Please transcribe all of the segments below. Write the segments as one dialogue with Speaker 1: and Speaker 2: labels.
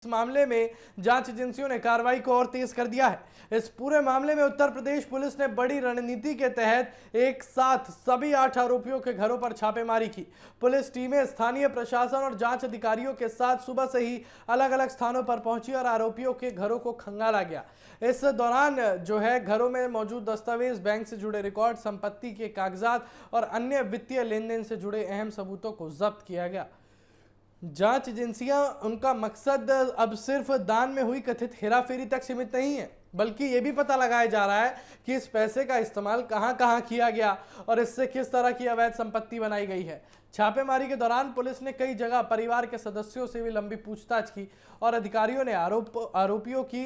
Speaker 1: इस मामले में जांच एजेंसियों ने कार्रवाई को और तेज कर दिया है। इस पूरे मामले में उत्तर प्रदेश पुलिस ने बड़ी रणनीति के तहत एक साथ सभी 8 आरोपियों के घरों पर छापेमारी की। पुलिस टीमें स्थानीय प्रशासन और जांच अधिकारियों के साथ सुबह से ही अलग अलग स्थानों पर पहुंची और आरोपियों के घरों को खंगाला गया। इस दौरान जो है घरों में मौजूद दस्तावेज, बैंक से जुड़े रिकॉर्ड, संपत्ति के कागजात और अन्य वित्तीय लेन देन से जुड़े अहम सबूतों को जब्त किया गया। जांच एजेंसियां उनका मकसद अब सिर्फ दान में हुई कथित हेराफेरी तक सीमित नहीं है, बल्कि यह भी पता लगाया जा रहा है कि इस पैसे का इस्तेमाल कहां-कहां किया गया और इससे किस तरह की अवैध संपत्ति बनाई गई है। छापेमारी के दौरान पुलिस ने कई जगह परिवार के सदस्यों से भी लंबी पूछताछ की और अधिकारियों ने आरोपियों की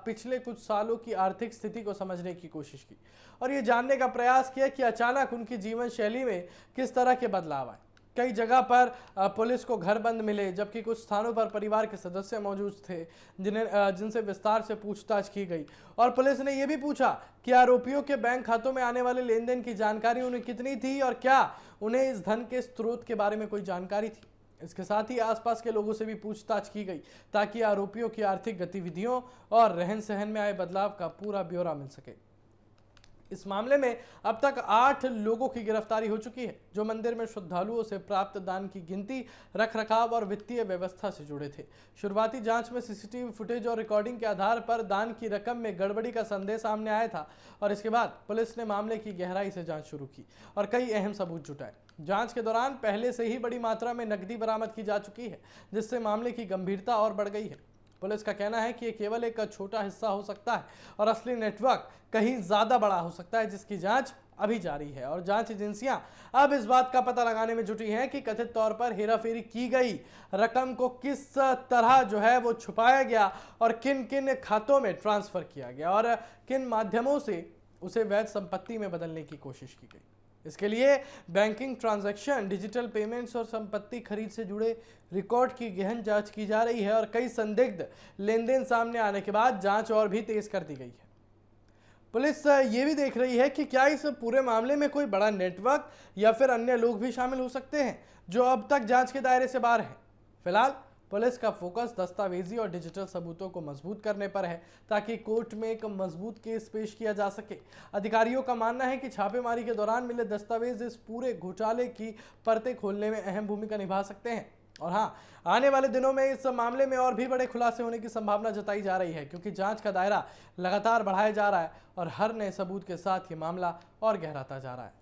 Speaker 1: पिछले कुछ सालों की आर्थिक स्थिति को समझने की कोशिश की और ये जानने का प्रयास किया कि अचानक उनकी जीवन शैली में किस तरह के बदलाव आए। कई जगह पर पुलिस को घर बंद मिले, जबकि कुछ स्थानों पर परिवार के सदस्य मौजूद थे जिनसे विस्तार से पूछताछ की गई और पुलिस ने यह भी पूछा कि आरोपियों के बैंक खातों में आने वाले लेन देन की जानकारी उन्हें कितनी थी और क्या उन्हें इस धन के स्रोत के बारे में कोई जानकारी थी। इसके साथ ही आसपास के लोगों से भी पूछताछ की गई ताकि आरोपियों की आर्थिक गतिविधियों और रहन सहन में आए बदलाव का पूरा ब्यौरा मिल सके। इस मामले में अब तक 8 लोगों की गिरफ्तारी हो चुकी है, जो मंदिर में श्रद्धालुओं से प्राप्त दान की गिनती, रखरखाव और वित्तीय व्यवस्था से जुड़े थे। शुरुआती जांच में सीसीटीवी फुटेज और रिकॉर्डिंग के आधार पर दान की रकम में गड़बड़ी का संदेह सामने आया था और इसके बाद पुलिस ने मामले की गहराई से जांच शुरू की और कई अहम सबूत जुटाए। जांच के दौरान पहले से ही बड़ी मात्रा में नकदी बरामद की जा चुकी है, जिससे मामले की गंभीरता और बढ़ गई है। पुलिस का कहना है कि यह केवल एक छोटा हिस्सा हो सकता है और असली नेटवर्क कहीं ज्यादा बड़ा हो सकता है, जिसकी जांच अभी जारी है और जांच एजेंसियां अब इस बात का पता लगाने में जुटी हैं कि कथित तौर पर हेराफेरी की गई रकम को किस तरह जो है वो छुपाया गया और किन किन खातों में ट्रांसफर किया गया और किन माध्यमों से उसे वैध संपत्ति में बदलने की कोशिश की गई। इसके लिए बैंकिंग ट्रांजैक्शन, डिजिटल पेमेंट्स और संपत्ति खरीद से जुड़े रिकॉर्ड की गहन जांच की जा रही है और कई संदिग्ध लेन देन सामने आने के बाद जांच और भी तेज कर दी गई है। पुलिस ये भी देख रही है कि क्या इस पूरे मामले में कोई बड़ा नेटवर्क या फिर अन्य लोग भी शामिल हो सकते हैं जो अब तक जांच के दायरे से बाहर हैं। फिलहाल पुलिस का फोकस दस्तावेजी और डिजिटल सबूतों को मजबूत करने पर है ताकि कोर्ट में एक मजबूत केस पेश किया जा सके। अधिकारियों का मानना है कि छापेमारी के दौरान मिले दस्तावेज इस पूरे घोटाले की परतें खोलने में अहम भूमिका निभा सकते हैं और हाँ, आने वाले दिनों में इस मामले में और भी बड़े खुलासे होने की संभावना जताई जा रही है, क्योंकि जांच का दायरा लगातार बढ़ाया जा रहा है और हर नए सबूत के साथ ये मामला और गहराता जा रहा है।